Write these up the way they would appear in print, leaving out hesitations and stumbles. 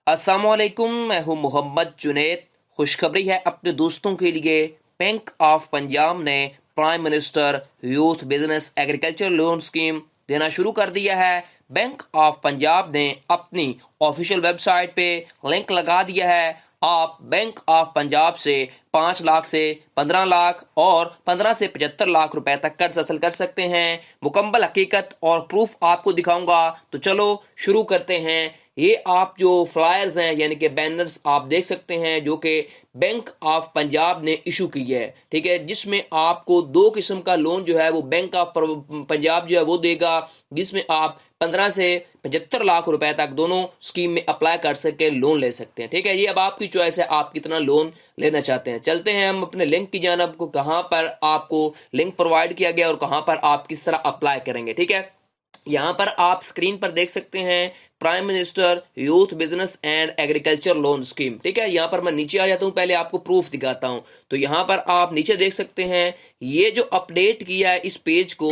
अस्सलामुअलैकुम, मैं हूं मोहम्मद जुनैद। खुशखबरी है अपने दोस्तों के लिए। बैंक ऑफ पंजाब ने prime minister youth business agriculture loan scheme देना शुरू कर दिया है। बैंक ऑफ पंजाब ने अपनी ऑफिशियल वेबसाइट पे लिंक लगा दिया है। आप बैंक ऑफ पंजाब से 5 लाख से 15 लाख और 15 से 75 लाख रुपए तक कर्ज हासिल कर सकते हैं। मुकम्मल हकीकत और प्रूफ आपको दिखाऊंगा, तो चलो शुरू करते हैं। ये आप जो फ्लायर्स हैं यानी कि बैनर्स आप देख सकते हैं जो कि बैंक ऑफ पंजाब ने इशू की है, ठीक है, जिसमें आपको दो किस्म का लोन जो है वो बैंक ऑफ पंजाब जो है वो देगा, जिसमें आप 15 से 75 लाख रुपए तक दोनों स्कीम में अप्लाई कर सके लोन ले सकते हैं। ठीक है, ये अब आपकी चॉइस है आप कितना लोन लेना चाहते हैं। चलते हैं हम अपने लिंक की जानब को, कहां पर आपको लिंक प्रोवाइड किया गया और कहां पर आप किस तरह अप्लाई करेंगे। ठीक है, यहां पर आप स्क्रीन पर देख सकते हैं prime minister youth business and agriculture loan scheme. ठीक है, यहां पर मैं नीचे आ जाता हूं, पहले आपको प्रूफ दिखाता हूं। तो यहां पर आप नीचे देख सकते हैं ये जो अपडेट किया है इस पेज को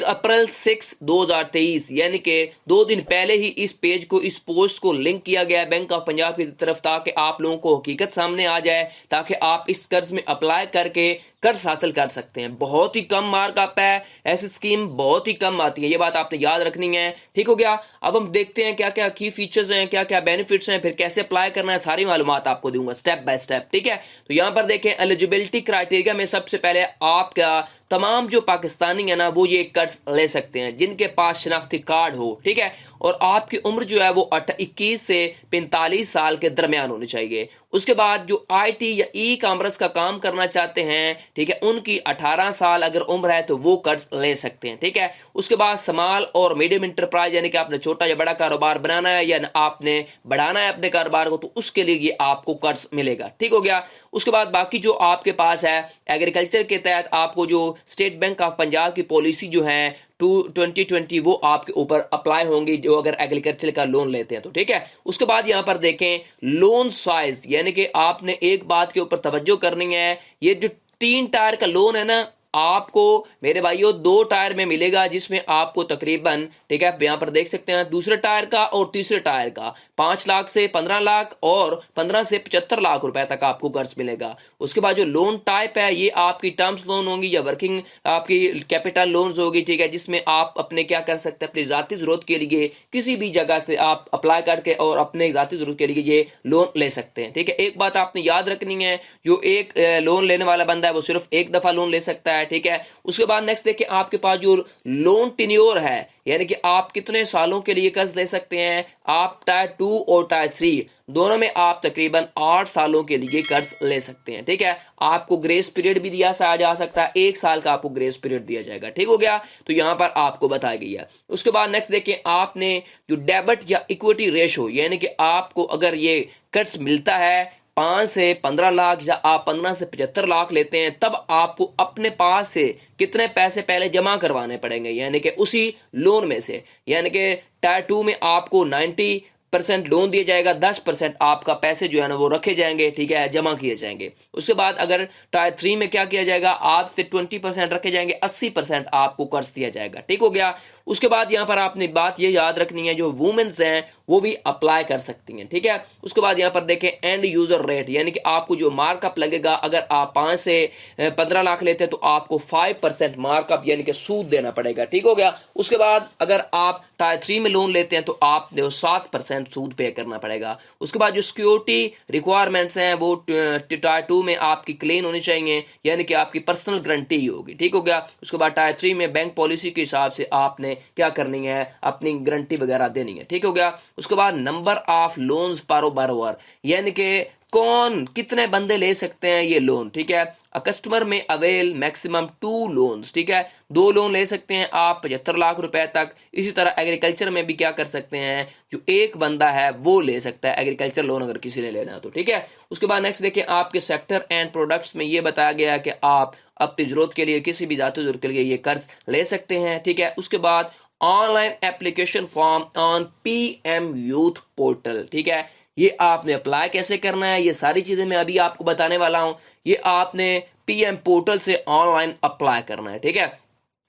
अप्रैल 6 2023 यानी कि 2 दिन पहले ही इस पेज को, इस पोस्ट को लिंक किया गया है बैंक ऑफ पंजाब की तरफ, ताकि आप लोगों को हकीकत सामने आ जाए, ताकि आप इस कर्ज में अप्लाई करके कर्ज हासिल कर सकते हैं। बहुत ही कम मार्कअप है, ऐसी स्कीम बहुत ही कम आती है, ये बात आपने याद रखनी है। ठीक हो गया, अब हम देखते हैं क्या क्या की फीचर्स हैं, क्या क्या बेनिफिट्स हैं, फिर कैसे अप्लाई करना है, सारी मालूमात आपको दूंगा स्टेप बाय स्टेप। ठीक है, तो यहां पर देखें एलिजिबिलिटी क्राइटेरिया में सबसे पहले आपका तमाम जो पाकिस्तानी है ना वो ये कर्ज ले सकते हैं जिनके पास शनाख्ती कार्ड हो। ठीक है, और आपकी उम्र जो है वो 21 से 45 साल के दरमियान होनी चाहिए। उसके बाद जो आईटी या ई कॉमर्स का काम करना चाहते हैं, ठीक है, उनकी 18 साल अगर उम्र है तो वो कर्ज ले सकते हैं। ठीक है, उसके बाद स्मॉल और मीडियम इंटरप्राइज यानी कि आपने छोटा या बड़ा कारोबार बनाना है या आपने बढ़ाना है अपने कारोबार को, तो उसके लिए ये आपको कर्ज मिलेगा। ठीक हो गया, उसके बाद बाकी जो आपके पास है एग्रीकल्चर के तहत आपको जो स्टेट बैंक ऑफ पंजाब की पॉलिसी जो है 2020 वो आपके ऊपर अप्लाई होंगी जो अगर एग्रीकल्चर का लोन लेते हैं तो। ठीक है, उसके बाद यहां पर देखें लोन साइज, यानी कि आपने एक बात के ऊपर तवज्जो करनी है। ये जो 3 टायर का लोन है ना, आपको मेरे भाइयों 2 टायर में मिलेगा, जिसमें आपको तकरीबन, ठीक है, यहां पर देख सकते हैं दूसरे टायर का और तीसरे टायर का 5 लाख से 15 लाख और 15 से 75 लाख रुपए तक आपको कर्ज मिलेगा। उसके बाद जो लोन टाइप है ये आपकी टर्म्स लोन होंगी या वर्किंग आपकी कैपिटल लोन्स होगी। ठीक है, जिसमें आप अपने क्या कर सकते हैं, अपनी जाती जरूरत के लिए किसी भी जगह से आप अप्लाई करके और अपने जाती जरूरत के लिए ये लोन ले सकते हैं। ठीक है, एक बात आपने याद रखनी है, जो एक लोन लेने वाला बंदा है वो सिर्फ एक दफा लोन ले सकता है। ठीक है, उसके बाद नेक्स्ट देखिए आपके पास जो लोन टेन्योर है, यानी कि आप कितने सालों के लिए कर्ज ले सकते हैं। आप टायर 2 और टायर 3 दोनों में आप तकरीबन 8 सालों के लिए कर्ज ले सकते हैं। ठीक है, आपको ग्रेस पीरियड भी दिया जा सकता है, 1 साल का आपको ग्रेस पीरियड दिया जाएगा। ठीक हो गया, तो यहां पर आपको बताई गई है। उसके बाद नेक्स्ट देखिए आपने जो डेबिट या इक्विटी रेशो, यानी कि आपको अगर ये कर्ज मिलता है 5 से 15 लाख या आप 15 से 75 लाख लेते हैं, तब आपको अपने पास से कितने पैसे पहले जमा करवाने पड़ेंगे, यानी कि उसी लोन में से। यानी कि टायर 2 में आपको 90% लोन दिया जाएगा, 10% आपका पैसे जो है ना वो रखे जाएंगे, ठीक है, जमा किए जाएंगे। उसके बाद अगर टायर 3 में क्या किया जाएगा, आपसे 20% रखे जाएंगे, 80% आपको कर्ज दिया जाएगा। ठीक हो गया, उसके बाद यहां पर आपने बात ये याद रखनी है, जो वुमेन्स हैं वो भी अप्लाई कर सकती हैं। ठीक है, उसके बाद यहां पर देखें एंड यूजर रेट, यानी कि आपको जो मार्कअप लगेगा, अगर आप 5 से 15 लाख लेते हैं तो आपको 5% मार्कअप यानी कि सूद देना पड़ेगा। ठीक हो गया, उसके बाद अगर आप टायर 3 में लोन लेते हैं तो आपने 7% सूद पे करना पड़ेगा। उसके बाद जो सिक्योरिटी रिक्वायरमेंट्स हैं वो टायर 2 में आपकी क्लीन होनी चाहिए, यानी कि आपकी पर्सनल गारंटी ही होगी। ठीक हो गया, उसके बाद टायर 3 में बैंक पॉलिसी के हिसाब से आपने क्या करनी है, अपनी गारंटी वगैरह देनी है। ठीक हो गया, उसके बाद नंबर ऑफ लोन्स पर बोरोवर, यानी कि कौन कितने बंदे ले सकते हैं ये लोन। ठीक है, कस्टमर में अवेल मैक्सिमम 2 लोन्स, ठीक है, 2 लोन ले सकते हैं आप 75 लाख रुपए तक। इसी तरह एग्रीकल्चर में भी क्या कर सकते हैं, जो एक बंदा है वो ले सकता है एग्रीकल्चर लोन अगर किसी ने लेना है तो। ठीक है, उसके बाद नेक्स्ट देखिए आपके सेक्टर एंड प्रोडक्ट्स में ये बताया गया है कि आप अपनी जरूरत के लिए किसी भी जाती जरूरत के लिए ये कर्ज ले सकते हैं। ठीक है, उसके बाद online application form on PM youth portal, ठीक है, ये आपने अप्लाई कैसे करना है, ये सारी चीजें मैं अभी आपको बताने वाला हूं। ये आपने पीएम पोर्टल से ऑनलाइन अप्लाई करना है। ठीक है,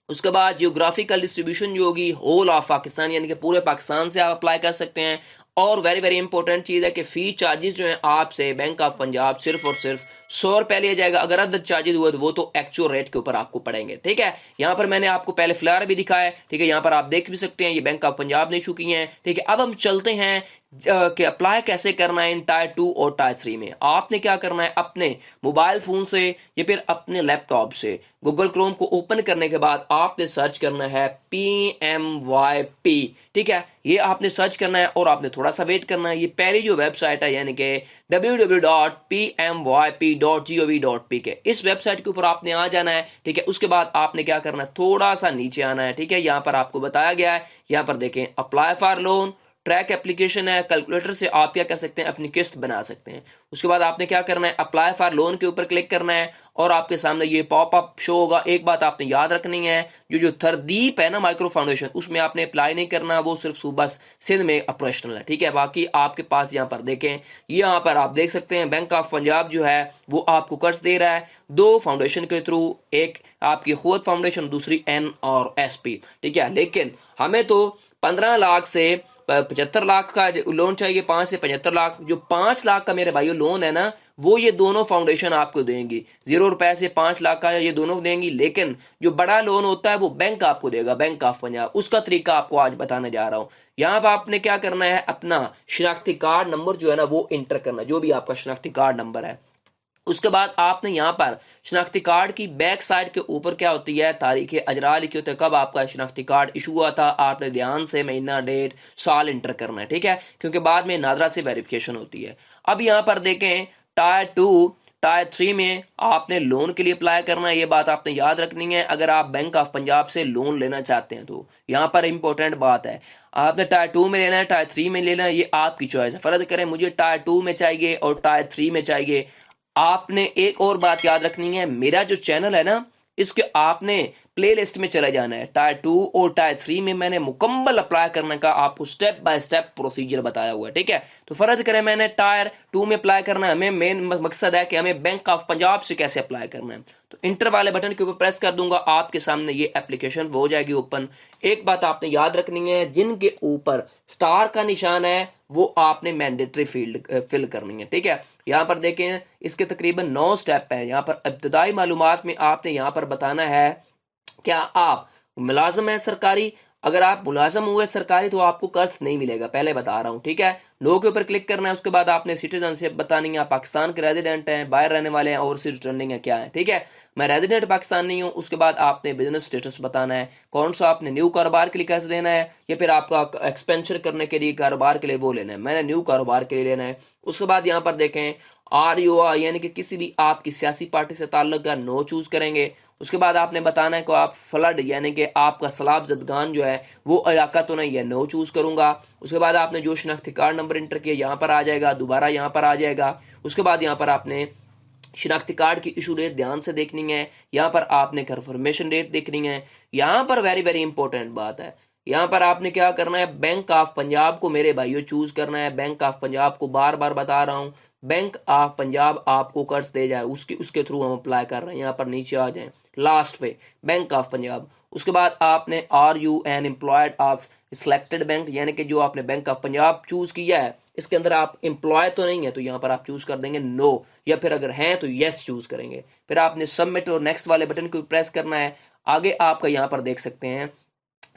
उसके बाद जियोग्राफिकल डिस्ट्रीब्यूशन जो होगी होल ऑफ पाकिस्तान, यानी कि पूरे पाकिस्तान से आप अप्लाई कर सकते हैं। और वेरी वेरी इंपॉर्टेंट चीज है कि फी चार्जेस जो है आपसे बैंक ऑफ पंजाब सिर्फ और सिर्फ 100 रुपए लिया जाएगा। अगर अदर चार्जेस हुए तो वो तो एक्चुअल रेट के ऊपर आपको पड़ेंगे। ठीक है, यहाँ पर मैंने आपको पहले फ्लायर भी दिखाया है। ठीक है, यहाँ पर आप देख भी सकते हैं ये बैंक ऑफ पंजाब ने इशू की हैं। ठीक है, अब हम चलते हैं कि अप्लाई कैसे करना है इन टायर 2 और टायर 3 में। आपने क्या करना है, अपने मोबाइल फोन से या फिर अपने लैपटॉप से गूगल क्रोम को ओपन करने के बाद आपने सर्च करना है PMYP। ठीक है, ये आपने सर्च करना है और आपने थोड़ा सा वेट करना है। ये पहली जो वेबसाइट है यानी कि www.pmyp.gov.pk, इस वेबसाइट के ऊपर आपने आ जाना है। ठीक है, उसके बाद आपने क्या करना है, थोड़ा सा नीचे आना है। ठीक है, यहाँ पर आपको बताया गया है, यहाँ पर देखें apply for loan, track application है, कैलकुलेटर से आप क्या कर सकते हैं, अपनी किस्त बना सकते हैं। उसके बाद आपने क्या करना है, अप्लाई फॉर लोन के ऊपर क्लिक करना है और आपके सामने ये पॉपअप शो होगा। एक बात आपने याद रखनी है, जो थरदीप है ना माइक्रो फाउंडेशन, उसमें आपने अप्लाई नहीं करना, वो सिर्फ सूबा सिंध में ऑपरेशनल है। ठीक है, बाकी आपके पास यहाँ पर देखें, यहाँ पर आप देख सकते हैं बैंक ऑफ पंजाब जो है वो आपको कर्ज दे रहा है 2 फाउंडेशन के थ्रू, एक आपकी खुद फाउंडेशन, दूसरी NRSP। ठीक है, लेकिन हमें तो 15 लाख से 75 लाख का लोन चाहिए, 5 से 75 लाख। जो 5 लाख का मेरे भाइयों लोन है ना, वो ये दोनों फाउंडेशन आपको देंगी। 0 रुपए से 5 लाख का ये दोनों देंगी। लेकिन जो बड़ा लोन होता है वो बैंक आपको देगा, बैंक ऑफ पंजाब। उसका तरीका आपको आज बताने जा रहा हूं। यहाँ पर आपने क्या करना है, अपना शनाख्ती कार्ड नंबर जो है ना वो इंटर करना, जो भी आपका शनाख्ती कार्ड नंबर है। उसके बाद आपने यहाँ पर शनाख्ती कार्ड की बैक साइड के ऊपर क्या होती है, तारीख अजरा लिखी होती है, कब आपका शनाख्ती कार्ड इशू हुआ था। आपने ध्यान से महीना, डेट, साल इंटर करना है। ठीक है, क्योंकि बाद में नादरा से वेरिफिकेशन होती है। अब यहाँ पर देखें टायर 2 टायर 3 में आपने लोन के लिए अप्लाई करना है। ये बात आपने याद रखनी है अगर आप बैंक ऑफ पंजाब से लोन लेना चाहते हैं तो। यहाँ पर इंपॉर्टेंट बात है, आपने टायर 2 में लेना है, टायर 3 में लेना है, ये आपकी चॉइस है। फर्ज करें मुझे टायर 2 में चाहिए और टायर 3 में चाहिए। आपने एक और बात याद रखनी है, मेरा जो चैनल है ना, इसके आपने प्लेलिस्ट में चले जाना है। टायर 2 और टायर 3 में मैंने मुकम्मल अप्लाई करने का आपको स्टेप बाय स्टेप प्रोसीजर बताया हुआ है। ठीक है, तो फर्ज करें मैंने टायर 2 में अप्लाई करना है, हमें मेन मकसद है कि हमें बैंक ऑफ पंजाब से कैसे अप्लाई करना है। तो इंटर वाले बटन के ऊपर प्रेस कर दूंगा, आपके सामने ये एप्लीकेशन हो जाएगी ओपन। एक बात आपने याद रखनी है, जिनके ऊपर स्टार का निशान है वो आपने मैंडेटरी फील्ड फिल करनी है। ठीक है, यहाँ पर देखें इसके तकरीबन 9 स्टेप है। यहाँ पर इब्तदाई मालूमात में आपने यहाँ पर बताना है क्या आप मुलाजम है सरकारी। अगर आप मुलाजम हुए सरकारी तो आपको कर्ज नहीं मिलेगा, पहले बता रहा हूँ। ठीक है, नो के ऊपर क्लिक करना है। उसके बाद आपने सिटीजनशिप बतानी है, आप पाकिस्तान के रेजिडेंट हैं, बाहर रहने वाले हैं, ओवरसीज रिटर्निंग है, क्या है। ठीक है, मैं रेजिडेंट पाकिस्तान नहीं हूँ। उसके बाद आपने बिजनेस स्टेटस बताना है, कौन सा आपने न्यू कारोबार के लिए कर्ज देना है या फिर आपका एक्सपेंशन करने के लिए कारोबार के लिए वो लेना है। मैंने न्यू कारोबार के लिए लेना है। उसके बाद यहाँ पर देखें RUR यानी कि किसी भी आपकी सियासी पार्टी से ताल्लुक है, नो चूज करेंगे। उसके बाद आपने बताना है कि आप फ्लड यानी कि आपका सैलाब जदगान जो है वो इलाका तो नहीं है, नो चूज करूंगा। उसके बाद आपने जो शनाख्ती कार्ड नंबर इंटर किया यहाँ पर आ जाएगा, दोबारा यहाँ पर आ जाएगा। उसके बाद यहाँ पर आपने शनाख्ती कार्ड की इशू डेट ध्यान से देखनी है, यहाँ पर आपने कन्फर्मेशन डेट देखनी है। यहाँ पर वेरी वेरी इंपॉर्टेंट बात है, यहाँ पर आपने क्या करना है, बैंक ऑफ पंजाब को मेरे भाइयों चूज करना है। बैंक ऑफ पंजाब को बार बार बता रहा हूँ, बैंक ऑफ पंजाब आपको कर्ज दे जाए, उसके थ्रू हम अप्लाई कर रहे हैं। यहाँ पर नीचे आ जाए लास्ट पे बैंक ऑफ पंजाब। उसके बाद आपने RUN employed of selected bank यानी कि जो आपने बैंक ऑफ पंजाब चूज किया है इसके अंदर आप एम्प्लॉय तो नहीं है, तो यहाँ पर आप चूज कर देंगे नो, या फिर अगर हैं तो यस चूज करेंगे। फिर आपने सबमिट और नेक्स्ट वाले बटन को प्रेस करना है। आगे आपका यहाँ पर देख सकते हैं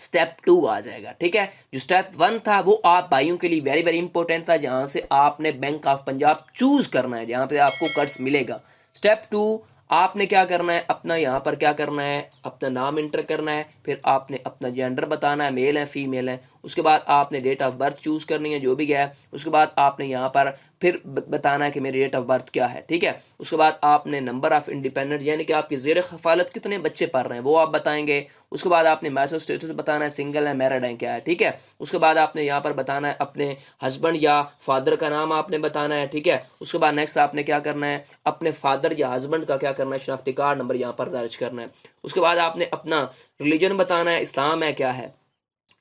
स्टेप 2 आ जाएगा। ठीक है, जो स्टेप 1 था वो आप भाइयों के लिए वेरी वेरी इंपॉर्टेंट था, जहां से आपने बैंक ऑफ पंजाब चूज करना है, जहां पे आपको कर्ज मिलेगा। स्टेप 2 आपने क्या करना है, अपना यहाँ पर क्या करना है, अपना नाम इंटर करना है, फिर आपने अपना जेंडर बताना है, मेल है फीमेल है। उसके बाद आपने डेट ऑफ बर्थ चूज करनी है जो भी है। उसके बाद आपने यहाँ पर फिर बताना है कि मेरी डेट ऑफ बर्थ क्या है। ठीक है, उसके बाद आपने नंबर ऑफ इंडिपेंडेंट यानी कि आपकी जेर खफालत कितने बच्चे पढ़ रहे हैं वो आप बताएंगे। उसके बाद आपने मैरिटल स्टेटस बताना है, सिंगल है, मैरिड है, क्या है। ठीक है, उसके बाद आपने यहाँ पर बताना है अपने हस्बैंड या फादर का नाम आपने बताना है। ठीक है, उसके बाद नेक्स्ट आपने क्या करना है, अपने फादर या हस्बैंड का क्या करना है, शनाख्ती कार्ड नंबर यहाँ पर दर्ज करना है। उसके बाद आपने अपना रिलीजन बताना है, इस्लाम है, क्या है।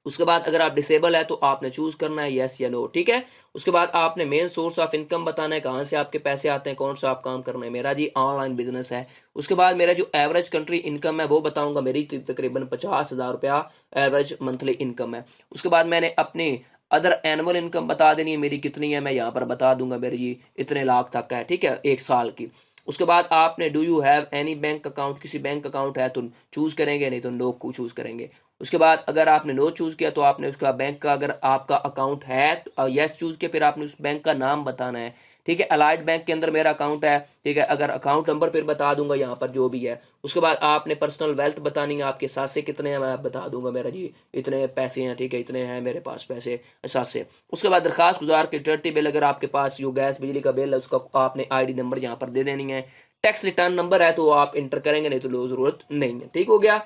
उसके बाद अगर आप डिसेबल है तो आपने चूज करना है यस या नो। ठीक है, उसके बाद आपने मेन सोर्स ऑफ इनकम बताना है, कहाँ से आपके पैसे आते हैं, कौन सा आप काम करना है। मेरा जी ऑनलाइन बिजनेस है। उसके बाद मेरा जो एवरेज कंट्री इनकम है वो बताऊंगा, मेरी तकरीबन 50,000 रुपया एवरेज मंथली इनकम है। उसके बाद मैंने अपनी अदर एनुअल इनकम बता देनी है मेरी कितनी है, मैं यहाँ पर बता दूंगा मेरी जी इतने लाख तक है, ठीक है, 1 साल की। उसके बाद आपने do you have any bank account, किसी बैंक अकाउंट है तो चूज करेंगे, नहीं तो नो को चूज करेंगे। उसके बाद अगर आपने नो चूज किया तो आपने उसका बैंक का, अगर आपका अकाउंट है तो यस चूज किया, फिर आपने उस बैंक का नाम बताना है, ठीक है। अलाइड बैंक के अंदर मेरा अकाउंट है, ठीक है, अगर अकाउंट नंबर फिर बता दूंगा यहाँ पर जो भी है। उसके बाद आपने पर्सनल वेल्थ बतानी है, आपके साथ से कितने हैं मैं बता दूंगा, मेरा जी इतने पैसे हैं, ठीक है, इतने हैं मेरे पास पैसे साथ से। उसके बाद दरखास्त गुजार के यूटिलिटी बिल, अगर आपके पास जो गैस बिजली का बिल है उसका आपने आईडी नंबर यहाँ पर दे देनी है। टैक्स रिटर्न नंबर है तो आप इंटर करेंगे, नहीं तो जरूरत नहीं है, ठीक हो गया,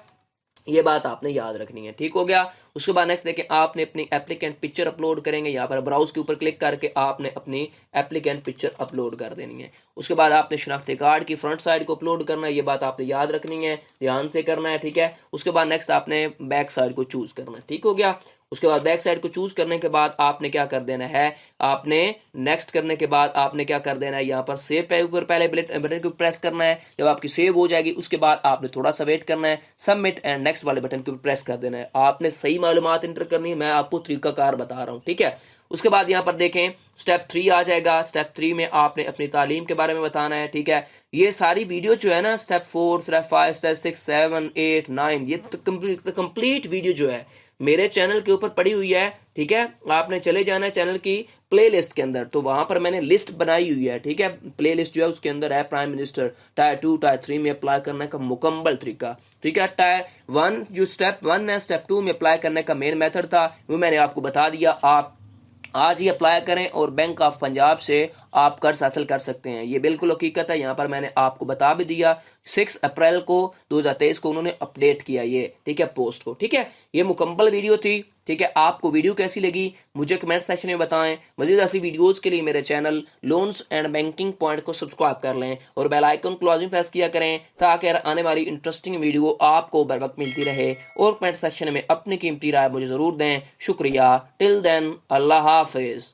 ये बात आपने याद रखनी है, ठीक हो गया। उसके बाद नेक्स्ट देखें, आपने अपनी एप्लीकेंट पिक्चर अपलोड करेंगे, यहाँ पर ब्राउज के ऊपर क्लिक करके आपने अपनी एप्लीकेंट पिक्चर अपलोड कर देनी है। उसके बाद आपने शनाख्ती कार्ड की फ्रंट साइड को अपलोड करना है, ये बात आपने याद रखनी है, ध्यान से करना है, ठीक है। उसके बाद नेक्स्ट आपने बैक साइड को चूज करना है, ठीक हो गया। उसके बाद बैक साइड को चूज करने के बाद आपने क्या कर देना है, आपने नेक्स्ट करने के बाद आपने क्या कर देना है, यहाँ पर सेव पे ऊपर पहले बटन को प्रेस करना है। जब आपकी सेव हो जाएगी उसके बाद आपने थोड़ा सा वेट करना है, सबमिट एंड नेक्स्ट वाले बटन को प्रेस कर देना है। आपने सही मालूमात इंटर करनी है, मैं आपको तरीकाकार बता रहा हूँ, ठीक है। उसके बाद यहाँ पर देखें स्टेप 3 आ जाएगा। स्टेप 3 में आपने अपनी तालीम के बारे में बताना है, ठीक है। ये सारी वीडियो जो है ना, स्टेप 4 स्टेप 5 स्टेप 6 7 8 9, ये कंप्लीट वीडियो जो है मेरे चैनल के ऊपर पड़ी हुई है, ठीक है। आपने चले जाना है चैनल की प्लेलिस्ट के अंदर, तो वहां पर मैंने लिस्ट बनाई हुई है, ठीक है। प्लेलिस्ट जो है उसके अंदर है प्राइम मिनिस्टर टायर 2 टायर 3 में अप्लाई करने का मुकम्मल तरीका, ठीक है। टायर 1 जो स्टेप 1 है, स्टेप 2 में अप्लाई करने का मेन मेथड था वो मैंने आपको बता दिया। आप आज ही अप्लाई करें और बैंक ऑफ पंजाब से आप कर्ज हासिल कर सकते हैं, ये बिल्कुल हकीकत है। यहाँ पर मैंने आपको बता भी दिया 6 अप्रैल को 2023 को उन्होंने अपडेट किया ये, ठीक है, पोस्ट को, ठीक है। ये मुकम्मल वीडियो थी, ठीक है। आपको वीडियो कैसी लगी मुझे कमेंट सेक्शन में बताएं। मजीद ऐसी वीडियोस के लिए मेरे channel loans and banking point को सब्सक्राइब कर लें और बेल आइकन को लाजिम प्रेस किया करें ताकि आने वाली इंटरेस्टिंग वीडियो आपको बर वक्त मिलती रहे। और कमेंट सेक्शन में अपनी कीमती राय मुझे ज़रूर दें। शुक्रिया। टिल देन अल्लाह हाफिज़।